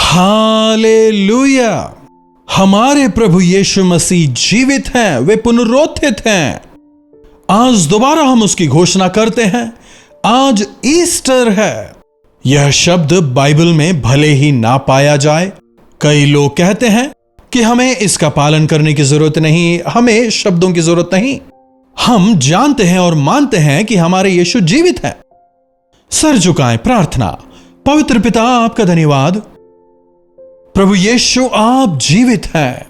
Hallelujah. हमारे प्रभु यीशु मसीह जीवित हैं, वे पुनरुत्थित हैं। आज दोबारा हम उसकी घोषणा करते हैं। आज ईस्टर है। यह शब्द बाइबल में भले ही ना पाया जाए, कई लोग कहते हैं कि हमें इसका पालन करने की जरूरत नहीं, हमें शब्दों की जरूरत नहीं। हम जानते हैं और मानते हैं कि हमारे यीशु जीवित हैं। सर झुकाएं, प्रार्थना। पवित्र पिता, आपका धन्यवाद। प्रभु यीशु, आप जीवित हैं,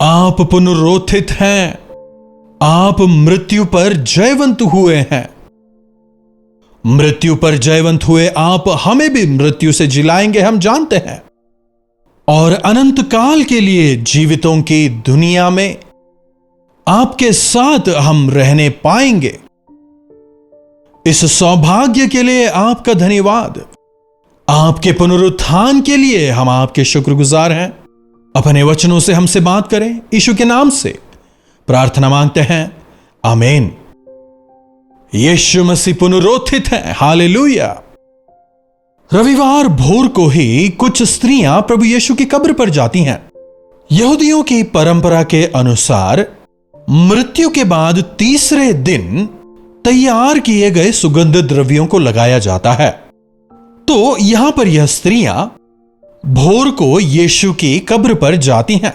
आप पुनरुत्थित हैं, आप मृत्यु पर जयवंत हुए हैं। मृत्यु पर जयवंत हुए आप हमें भी मृत्यु से जिलाएंगे, हम जानते हैं। और अनंत काल के लिए जीवितों की दुनिया में आपके साथ हम रहने पाएंगे। इस सौभाग्य के लिए आपका धन्यवाद। आपके पुनरुत्थान के लिए हम आपके शुक्रगुजार हैं। अपने वचनों से हमसे बात करें, यीशु के नाम से प्रार्थना मांगते हैं, आमीन। यीशु मसीह पुनरुत्थित हैं, हालेलुया। रविवार भोर को ही कुछ स्त्रियां प्रभु यीशु की कब्र पर जाती हैं। यहूदियों की परंपरा के अनुसार मृत्यु के बाद तीसरे दिन तैयार किए गए सुगंध द्रव्यों को लगाया जाता है। तो यहां पर यह स्त्रियां भोर को यीशु की कब्र पर जाती हैं।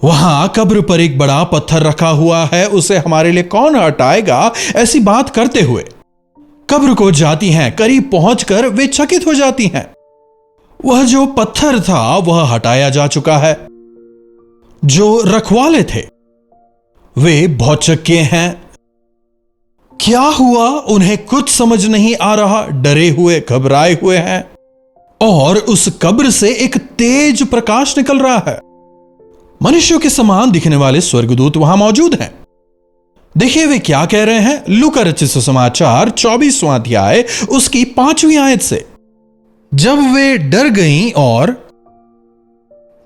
वहां कब्र पर एक बड़ा पत्थर रखा हुआ है, उसे हमारे लिए कौन हटाएगा, ऐसी बात करते हुए कब्र को जाती हैं। करीब पहुंचकर वे चकित हो जाती हैं। वह जो पत्थर था वह हटाया जा चुका है। जो रखवाले थे वे भौचक्के हैं। क्या हुआ उन्हें कुछ समझ नहीं आ रहा, डरे हुए घबराए हुए हैं। और उस कब्र से एक तेज प्रकाश निकल रहा है। मनुष्यों के समान दिखने वाले स्वर्गदूत वहां मौजूद हैं। देखिए वे क्या कह रहे हैं। लूका रचित सुसमाचार 24वां अध्याय उसकी 5वीं आयत से। जब वे डर गईं और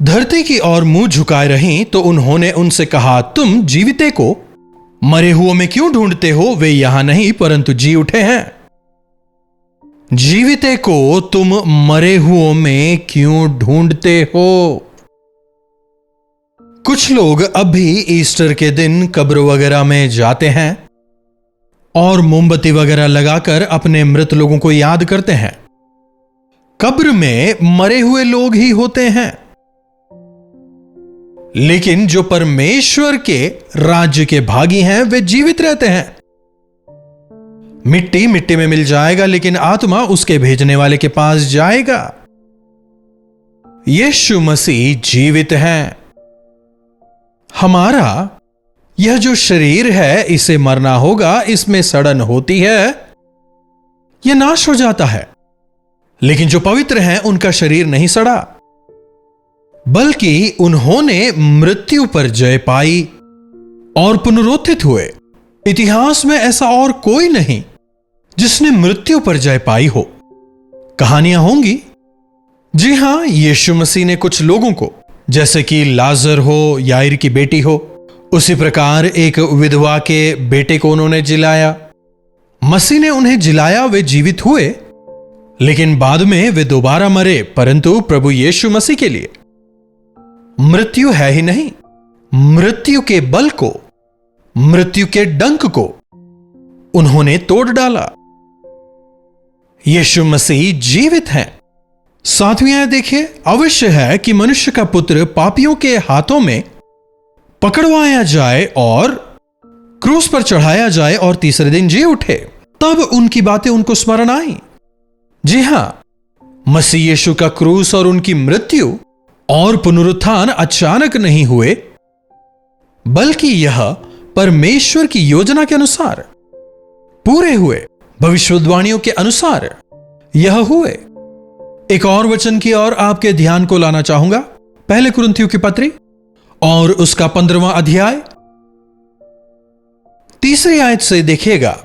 धरती की ओर मुंह झुकाए रहीं, तो उन्होंने उनसे कहा, तुम जीविते को मरे हुओं में क्यों ढूंढते हो? वे यहां नहीं परंतु जी उठे हैं। जीविते को तुम मरे हुओं में क्यों ढूंढते हो? कुछ लोग अब भी ईस्टर के दिन कब्र वगैरह में जाते हैं और मोमबत्ती वगैरह लगाकर अपने मृत लोगों को याद करते हैं। कब्र में मरे हुए लोग ही होते हैं, लेकिन जो परमेश्वर के राज्य के भागी हैं वे जीवित रहते हैं। मिट्टी मिट्टी में मिल जाएगा, लेकिन आत्मा उसके भेजने वाले के पास जाएगा। यीशु मसीह जीवित हैं। हमारा यह जो शरीर है इसे मरना होगा, इसमें सड़न होती है, यह नाश हो जाता है। लेकिन जो पवित्र हैं उनका शरीर नहीं सड़ा, बल्कि उन्होंने मृत्यु पर जय पाई और पुनरुत्थित हुए। इतिहास में ऐसा और कोई नहीं जिसने मृत्यु पर जय पाई हो। कहानियां होंगी, जी हां, यीशु मसीह ने कुछ लोगों को, जैसे कि लाजर हो, याईर की बेटी हो, उसी प्रकार एक विधवा के बेटे को उन्होंने जिलाया। मसीह ने उन्हें जिलाया, वे जीवित हुए, लेकिन बाद में वे दोबारा मरे। परंतु प्रभु यीशु मसीह के लिए मृत्यु है ही नहीं। मृत्यु के बल को, मृत्यु के डंक को उन्होंने तोड़ डाला। यीशु मसीह जीवित हैं। 7वीं आयत देखिए, अवश्य है कि मनुष्य का पुत्र पापियों के हाथों में पकड़वाया जाए और क्रूस पर चढ़ाया जाए और तीसरे दिन जी उठे। तब उनकी बातें उनको स्मरण आई। जी हां, मसीह यीशु का क्रूस और उनकी मृत्यु और पुनरुत्थान अचानक नहीं हुए, बल्कि यह परमेश्वर की योजना के अनुसार पूरे हुए। भविष्यवाणियों के अनुसार यह हुए। एक और वचन की ओर आपके ध्यान को लाना चाहूंगा। पहले कुरिन्थियों की पत्री और उसका 15वां अध्याय 3री आयत से देखिएगा।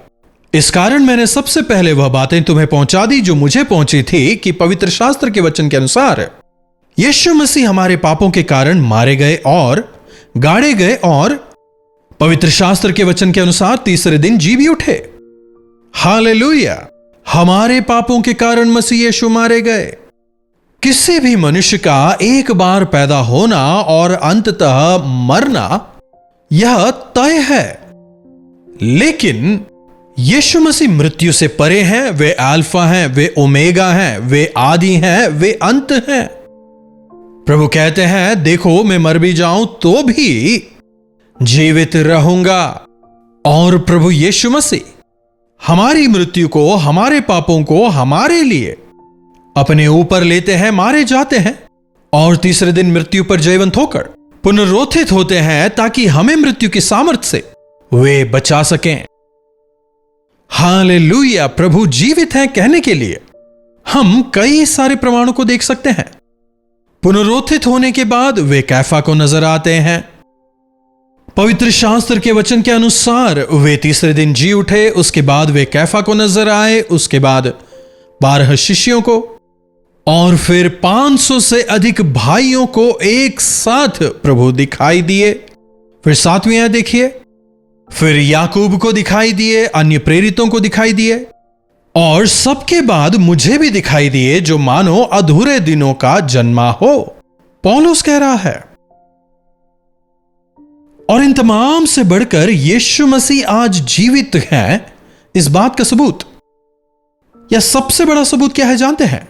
इस कारण मैंने सबसे पहले वह बातें तुम्हें पहुंचा दी जो मुझे पहुंची थी, कि पवित्र शास्त्र के वचन के अनुसार यीशु मसीह हमारे पापों के कारण मारे गए और गाड़े गए, और पवित्र शास्त्र के वचन के अनुसार तीसरे दिन जी भी उठे। हालेलुया। हमारे पापों के कारण मसीह यीशु मारे गए, किसी भी मनुष्य का एक बार पैदा होना और अंततः मरना यह तय है, लेकिन यीशु मसीह मृत्यु से परे हैं। वे अल्फा हैं, वे ओमेगा हैं, वे आदि हैं, वे अंत हैं। प्रभु कहते हैं, देखो मैं मर भी जाऊं तो भी जीवित रहूंगा। और प्रभु यीशु मसीह हमारी मृत्यु को, हमारे पापों को हमारे लिए अपने ऊपर लेते हैं, मारे जाते हैं और तीसरे दिन मृत्यु पर जयवंत होकर पुनरुत्थित होते हैं, ताकि हमें मृत्यु की सामर्थ्य से वे बचा सकें। हालेलुया! प्रभु जीवित हैं कहने के लिए हम कई सारे प्रमाणों को देख सकते हैं। पुनरुत्थित होने के बाद वे कैफा को नजर आते हैं। पवित्र शास्त्र के वचन के अनुसार वे तीसरे दिन जी उठे, उसके बाद वे कैफा को नजर आए, उसके बाद 12 शिष्यों को, और फिर 500 से अधिक भाइयों को एक साथ प्रभु दिखाई दिए। फिर 7वीं आयत देखिए, फिर याकूब को दिखाई दिए, अन्य प्रेरितों को दिखाई दिए, और सबके बाद मुझे भी दिखाई दिए, जो मानो अधूरे दिनों का जन्मा हो। पौलुस कह रहा है। और इन तमाम से बढ़कर यीशु मसीह आज जीवित हैं, इस बात का सबूत या सबसे बड़ा सबूत क्या है जानते हैं?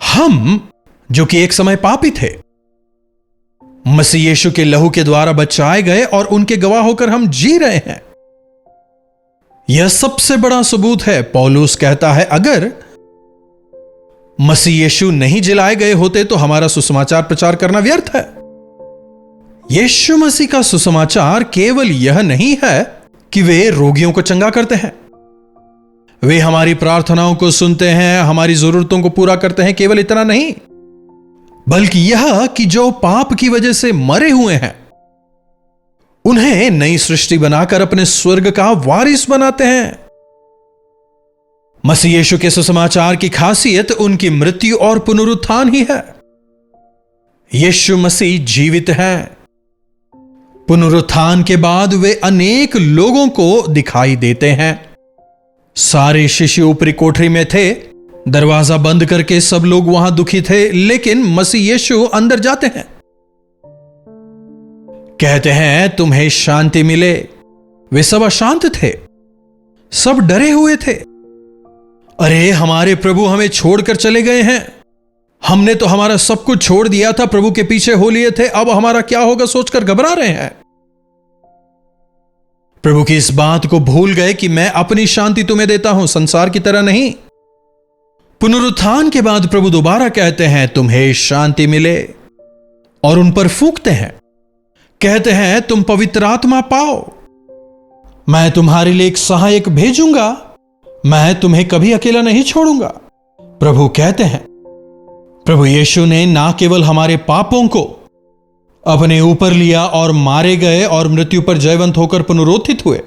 हम जो कि एक समय पापी थे, मसीह यीशु के लहू के द्वारा बचाए गए और उनके गवाह होकर हम जी रहे हैं। यह सबसे बड़ा सबूत है। पौलुस कहता है, अगर मसीह यीशु नहीं जिलाए गए होते तो हमारा सुसमाचार प्रचार करना व्यर्थ है। यीशु मसीह का सुसमाचार केवल यह नहीं है कि वे रोगियों को चंगा करते हैं, वे हमारी प्रार्थनाओं को सुनते हैं, हमारी जरूरतों को पूरा करते हैं, केवल इतना नहीं, बल्कि यह कि जो पाप की वजह से मरे हुए हैं उन्हें नई सृष्टि बनाकर अपने स्वर्ग का वारिस बनाते हैं। मसीह यीशु के सुसमाचार की खासियत उनकी मृत्यु और पुनरुत्थान ही है। यीशु मसीह जीवित हैं। पुनरुत्थान के बाद वे अनेक लोगों को दिखाई देते हैं। सारे शिष्य ऊपरी कोठरी में थे, दरवाजा बंद करके सब लोग वहां दुखी थे, लेकिन मसीह यीशु अंदर जाते हैं, कहते हैं तुम्हें शांति मिले। वे सब अशांत थे, सब डरे हुए थे। अरे हमारे प्रभु हमें छोड़कर चले गए हैं, हमने तो हमारा सब कुछ छोड़ दिया था, प्रभु के पीछे हो लिए थे, अब हमारा क्या होगा सोचकर घबरा रहे हैं। प्रभु की इस बात को भूल गए कि मैं अपनी शांति तुम्हें देता हूं, संसार की तरह नहीं। पुनरुत्थान के बाद प्रभु दोबारा कहते हैं तुम्हें शांति मिले, और उन पर फूंकते हैं, कहते हैं तुम पवित्र आत्मा पाओ, मैं तुम्हारे लिए एक सहायक भेजूंगा, मैं तुम्हें कभी अकेला नहीं छोड़ूंगा। प्रभु कहते हैं, प्रभु यीशु ने ना केवल हमारे पापों को अपने ऊपर लिया और मारे गए और मृत्यु पर जयवंत होकर पुनरुत्थित हुए,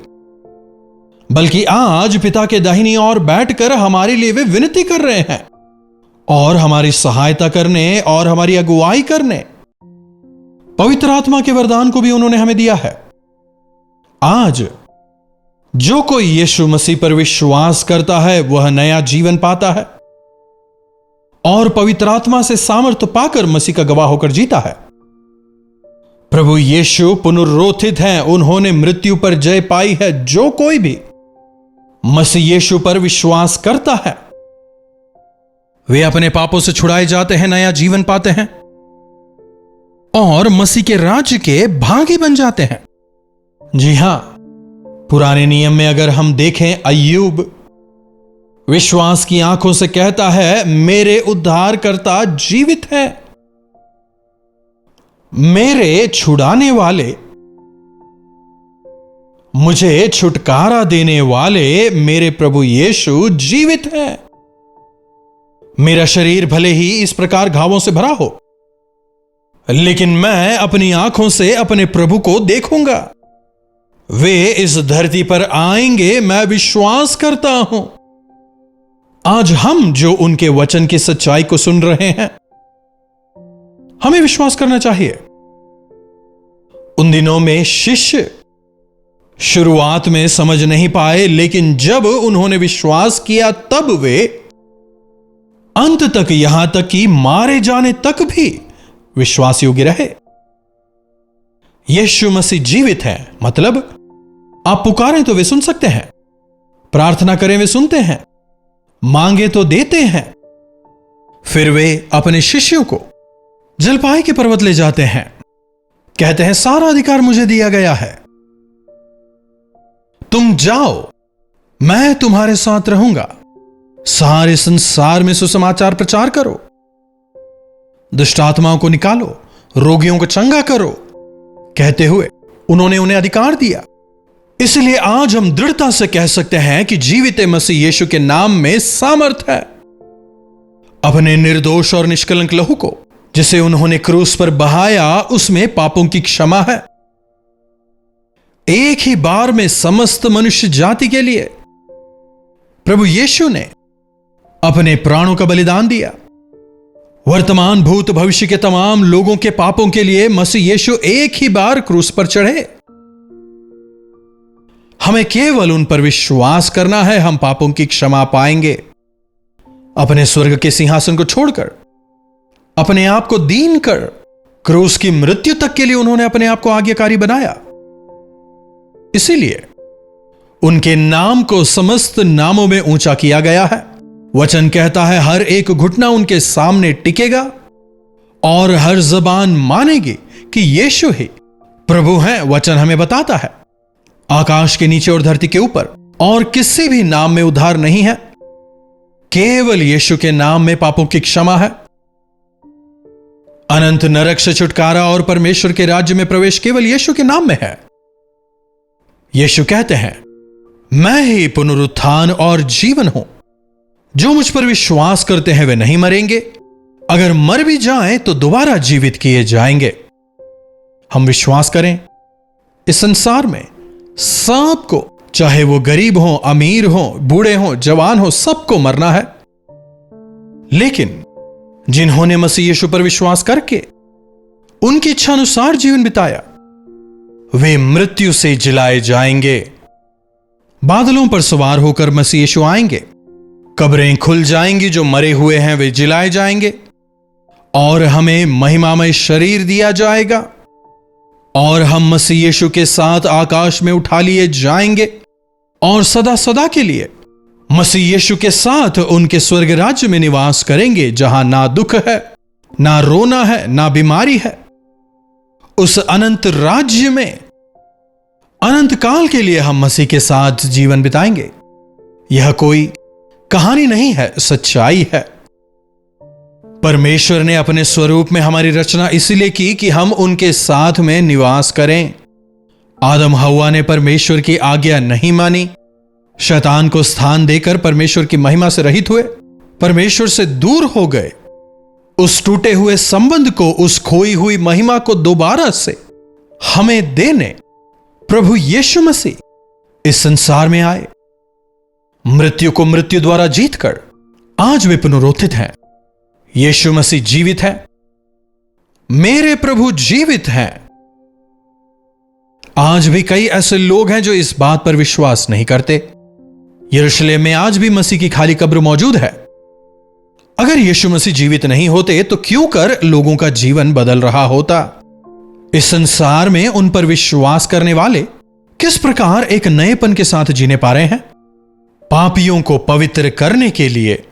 बल्कि आज पिता के दाहिनी ओर बैठकर हमारे लिए वे विनती कर रहे हैं और हमारी सहायता करने और हमारी अगुवाई करने। पवित्र आत्मा के वरदान को भी उन्होंने हमें दिया है। आज जो कोई यीशु मसीह पर विश्वास करता है वह नया जीवन पाता है और पवित्र आत्मा से सामर्थ्य पाकर मसीह का गवाह होकर जीता है। प्रभु यीशु पुनरुत्थित हैं, उन्होंने मृत्यु पर जय पाई है। जो कोई भी मसीह यीशु पर विश्वास करता है वे अपने पापों से छुड़ाए जाते हैं, नया जीवन पाते हैं और मसीह के राज्य के भागी बन जाते हैं। जी हां, पुराने नियम में अगर हम देखें, अय्यूब विश्वास की आंखों से कहता है मेरे उद्धारकर्ता जीवित है, मेरे छुड़ाने वाले, मुझे छुटकारा देने वाले मेरे प्रभु यीशु जीवित हैं। मेरा शरीर भले ही इस प्रकार घावों से भरा हो, लेकिन मैं अपनी आंखों से अपने प्रभु को देखूंगा। वे इस धरती पर आएंगे, मैं विश्वास करता हूं। आज हम जो उनके वचन की सच्चाई को सुन रहे हैं, हमें विश्वास करना चाहिए। उन दिनों में शिष्य शुरुआत में समझ नहीं पाए, लेकिन जब उन्होंने विश्वास किया तब वे अंत तक, यहां तक कि मारे जाने तक भी विश्वास योग्य रहे। यीशु मसीह जीवित है, मतलब आप पुकारें तो वे सुन सकते हैं, प्रार्थना करें वे सुनते हैं, मांगे तो देते हैं। फिर वे अपने शिष्यों को जलपाई के पर्वत ले जाते हैं, कहते हैं सारा अधिकार मुझे दिया गया है, तुम जाओ, मैं तुम्हारे साथ रहूंगा, सारे संसार में सुसमाचार प्रचार करो, दुष्ट आत्माओं को निकालो, रोगियों को चंगा करो, कहते हुए उन्होंने उन्हें अधिकार दिया। इसलिए आज हम दृढ़ता से कह सकते हैं कि जीवित मसीह यीशु के नाम में सामर्थ है। अपने निर्दोष और निष्कलंक लहू को जिसे उन्होंने क्रूस पर बहाया, उसमें पापों की क्षमा है। एक ही बार में समस्त मनुष्य जाति के लिए प्रभु यीशु ने अपने प्राणों का बलिदान दिया। वर्तमान, भूत, भविष्य के तमाम लोगों के पापों के लिए मसीह यीशु एक ही बार क्रूस पर चढ़े। हमें केवल उन पर विश्वास करना है, हम पापों की क्षमा पाएंगे। अपने स्वर्ग के सिंहासन को छोड़कर, अपने आप को दीन कर, क्रूस की मृत्यु तक के लिए उन्होंने अपने आप को आज्ञाकारी बनाया। इसीलिए उनके नाम को समस्त नामों में ऊंचा किया गया है। वचन कहता है हर एक घुटना उनके सामने टिकेगा और हर जबान मानेगी कि यीशु ही प्रभु हैं। वचन हमें बताता है आकाश के नीचे और धरती के ऊपर और किसी भी नाम में उद्धार नहीं है, केवल यीशु के नाम में पापों की क्षमा है। अनंत नरक से छुटकारा और परमेश्वर के राज्य में प्रवेश केवल यीशु के नाम में है। यीशु कहते हैं मैं ही पुनरुत्थान और जीवन हूं, जो मुझ पर विश्वास करते हैं वे नहीं मरेंगे, अगर मर भी जाएं तो दोबारा जीवित किए जाएंगे। हम विश्वास करें इस संसार में सबको, चाहे वो गरीब हो, अमीर हो, बूढ़े हो, जवान हो, सबको मरना है। लेकिन जिन्होंने मसीह यीशु पर विश्वास करके उनकी इच्छा अनुसार जीवन बिताया, वे मृत्यु से जिलाए जाएंगे। बादलों पर सवार होकर मसीह यीशु आएंगे, कब्रें खुल जाएंगी, जो मरे हुए हैं वे जिलाए जाएंगे और हमें महिमामय शरीर दिया जाएगा और हम मसीह यीशु के साथ आकाश में उठा लिए जाएंगे और सदा सदा के लिए मसीह यीशु के साथ उनके स्वर्ग राज्य में निवास करेंगे, जहां ना दुख है, ना रोना है, ना बीमारी है। उस अनंत राज्य में अनंत काल के लिए हम मसीह के साथ जीवन बिताएंगे। यह कोई कहानी नहीं है, सच्चाई है। परमेश्वर ने अपने स्वरूप में हमारी रचना इसलिए की कि हम उनके साथ में निवास करें। आदम हव्वा ने परमेश्वर की आज्ञा नहीं मानी, शैतान को स्थान देकर परमेश्वर की महिमा से रहित हुए, परमेश्वर से दूर हो गए। उस टूटे हुए संबंध को, उस खोई हुई महिमा को दोबारा से हमें देने प्रभु यीशु मसीह इस संसार में आए। मृत्यु को मृत्यु द्वारा जीतकर आज वे पुनरुत्थित हैं। यीशु मसीह जीवित है, मेरे प्रभु जीवित हैं। आज भी कई ऐसे लोग हैं जो इस बात पर विश्वास नहीं करते। यरूशलेम में आज भी मसीह की खाली कब्र मौजूद है। अगर यीशु मसीह जीवित नहीं होते तो क्यों कर लोगों का जीवन बदल रहा होता? इस संसार में उन पर विश्वास करने वाले किस प्रकार एक नएपन के साथ जीने पा रहे हैं? पापियों को पवित्र करने के लिए,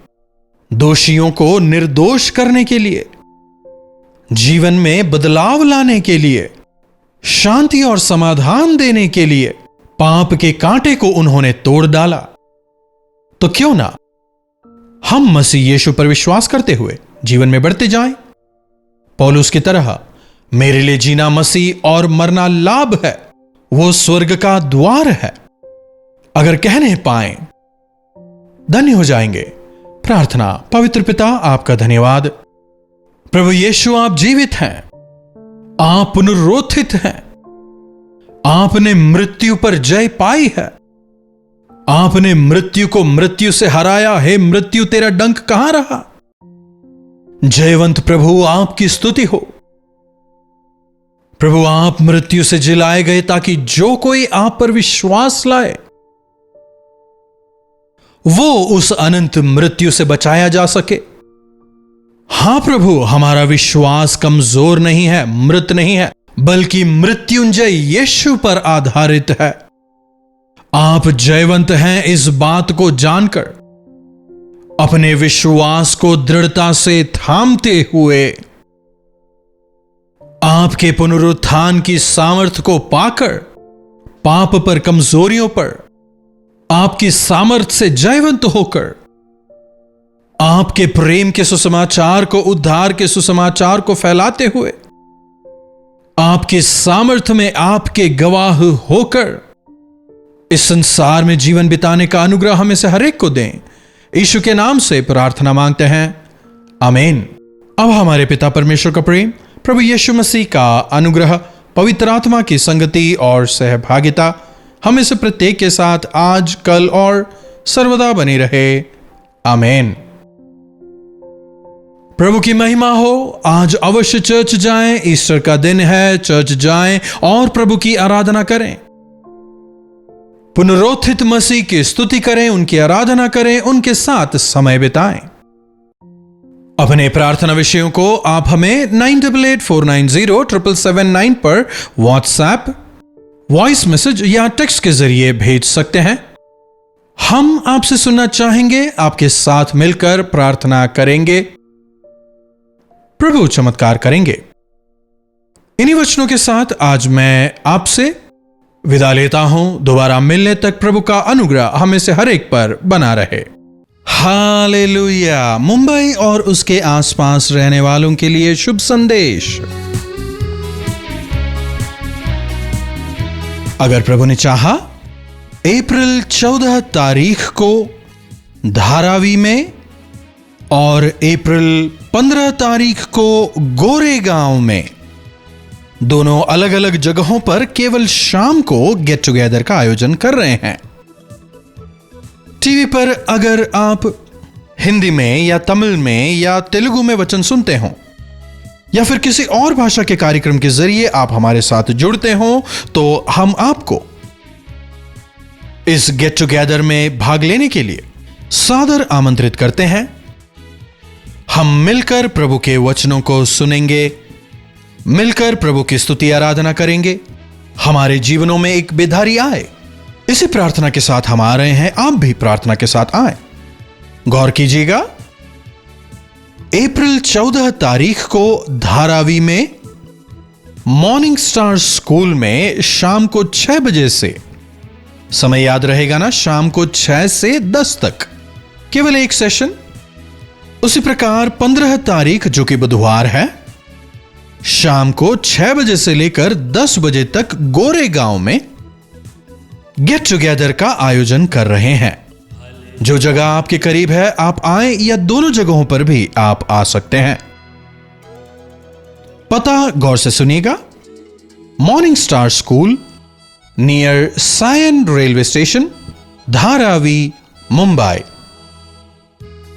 दोषियों को निर्दोष करने के लिए, जीवन में बदलाव लाने के लिए, शांति और समाधान देने के लिए पाप के कांटे को उन्होंने तोड़ डाला। तो क्यों ना हम मसीह यीशु पर विश्वास करते हुए जीवन में बढ़ते जाएं? पौलुस की तरह मेरे लिए जीना मसीह और मरना लाभ है, वो स्वर्ग का द्वार है। अगर कहने पाएं धन्य हो जाएंगे। प्रार्थना। पवित्र पिता, आपका धन्यवाद। प्रभु यीशु, आप जीवित हैं, आप पुनरुत्थित हैं, आपने मृत्यु पर जय पाई है, आपने मृत्यु को मृत्यु से हराया है। मृत्यु, तेरा डंक कहां रहा? जयवंत प्रभु, आपकी स्तुति हो। प्रभु, आप मृत्यु से जिलाए गए ताकि जो कोई आप पर विश्वास लाए वो उस अनंत मृत्यु से बचाया जा सके। हाँ प्रभु, हमारा विश्वास कमजोर नहीं है, मृत नहीं है, बल्कि मृत्युंजय यीशु पर आधारित है। आप जयवंत हैं इस बात को जानकर अपने विश्वास को दृढ़ता से थामते हुए आपके पुनरुत्थान की सामर्थ्य को पाकर पाप पर, कमजोरियों पर आपकी सामर्थ्य से जयवंत होकर आपके प्रेम के सुसमाचार को, उद्धार के सुसमाचार को फैलाते हुए आपके सामर्थ्य में आपके गवाह होकर इस संसार में जीवन बिताने का अनुग्रह हमें से हर एक को दें। यीशु के नाम से प्रार्थना मांगते हैं, आमीन। अब हमारे पिता परमेश्वर का प्रेम, प्रभु यीशु मसीह का अनुग्रह, पवित्र आत्मा की संगति और सहभागिता हमें से प्रत्येक के साथ आज, कल और सर्वदा बनी रहे, आमीन। प्रभु की महिमा हो। आज अवश्य चर्च जाएं, ईस्टर का दिन है, चर्च जाएं और प्रभु की आराधना करें, पुनरुत्थित मसीह की स्तुति करें, उनकी आराधना करें, उनके साथ समय बिताएं। अपने प्रार्थना विषयों को आप हमें 9884907779 पर व्हाट्सएप, वॉइस मैसेज या टेक्स्ट के जरिए भेज सकते हैं। हम आपसे सुनना चाहेंगे, आपके साथ मिलकर प्रार्थना करेंगे, प्रभु चमत्कार करेंगे। इन्हीं वचनों के साथ आज मैं आपसे विदा लेता हूं। दोबारा मिलने तक प्रभु का अनुग्रह हमें से हर एक पर बना रहे। हालेलुया। मुंबई और उसके आसपास रहने वालों के लिए शुभ संदेश। अगर प्रभु ने चाहा, अप्रैल 14 तारीख को धारावी में और अप्रैल 15 तारीख को गोरेगांव में, दोनों अलग अलग जगहों पर केवल शाम को गेट टुगेदर का आयोजन कर रहे हैं। टीवी पर अगर आप हिंदी में या तमिल में या तेलुगु में वचन सुनते हो या फिर किसी और भाषा के कार्यक्रम के जरिए आप हमारे साथ जुड़ते हो, तो हम आपको इस गेट टुगेदर में भाग लेने के लिए सादर आमंत्रित करते हैं। हम मिलकर प्रभु के वचनों को सुनेंगे, मिलकर प्रभु की स्तुति आराधना करेंगे, हमारे जीवनों में एक बेदारी आए, इसी प्रार्थना के साथ हम आ रहे हैं। आप भी प्रार्थना के साथ आए। गौर कीजिएगा, अप्रैल 14 तारीख को धारावी में मॉर्निंग स्टार स्कूल में शाम को 6 बजे से, समय याद रहेगा ना, शाम को 6 से 10 तक केवल एक सेशन। उसी प्रकार 15 तारीख जो कि बुधवार है, शाम को 6 बजे से लेकर 10 बजे तक गोरेगांव में गेट टुगेदर का आयोजन कर रहे हैं। जो जगह आपके करीब है आप आए, या दोनों जगहों पर भी आप आ सकते हैं। पता गौर से सुनिएगा, morning star school near Sion railway station, Dharavi, Mumbai.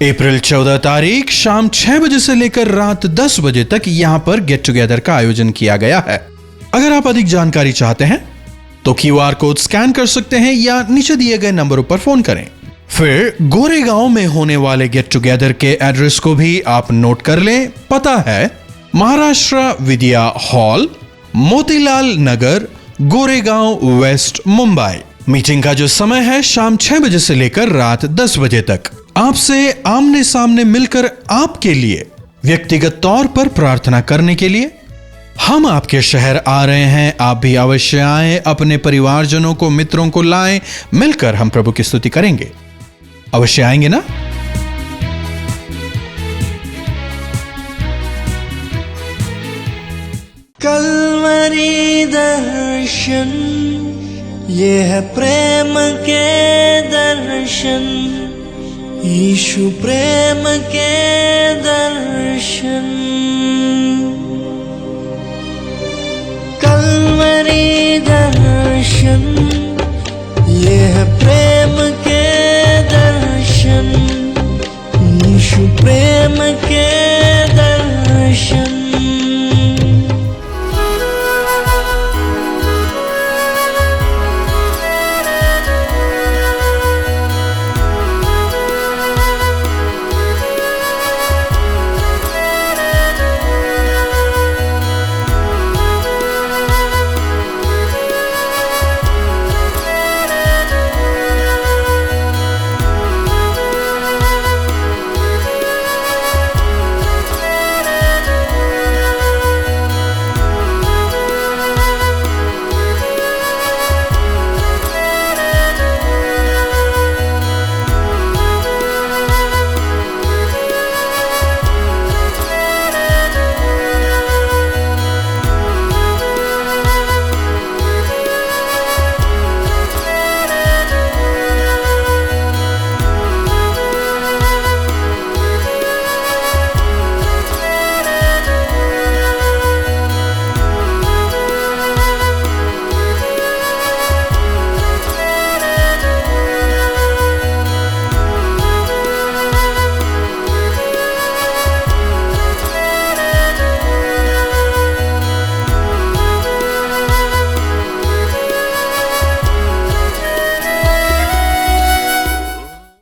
April 14 तारीख शाम 6 बजे से लेकर रात 10 बजे तक यहां पर गेट टुगेदर का आयोजन किया गया है। अगर आप अधिक जानकारी चाहते हैं तो QR कोड स्कैन कर सकते हैं या नीचे दिए गए नंबरों पर फोन करें। फिर गोरेगांव में होने वाले गेट टुगेदर के एड्रेस को भी आप नोट कर लें। पता है महाराष्ट्र विद्या हॉल, मोतीलाल नगर, गोरेगांव वेस्ट, मुंबई। मीटिंग का जो समय है शाम 6 बजे से लेकर रात 10 बजे तक। आपसे आमने सामने मिलकर आपके लिए व्यक्तिगत तौर पर प्रार्थना करने के लिए हम आपके शहर आ रहे हैं। आप भी अवश्य आए, अपने परिवारजनों को, मित्रों को लाएं, मिलकर हम प्रभु की स्तुति करेंगे। अवश्य आएंगे ना? कलवरी दर्शन, ये है प्रेम के दर्शन, यीशु प्रेम के दर्शन। कलवरी दर्शन,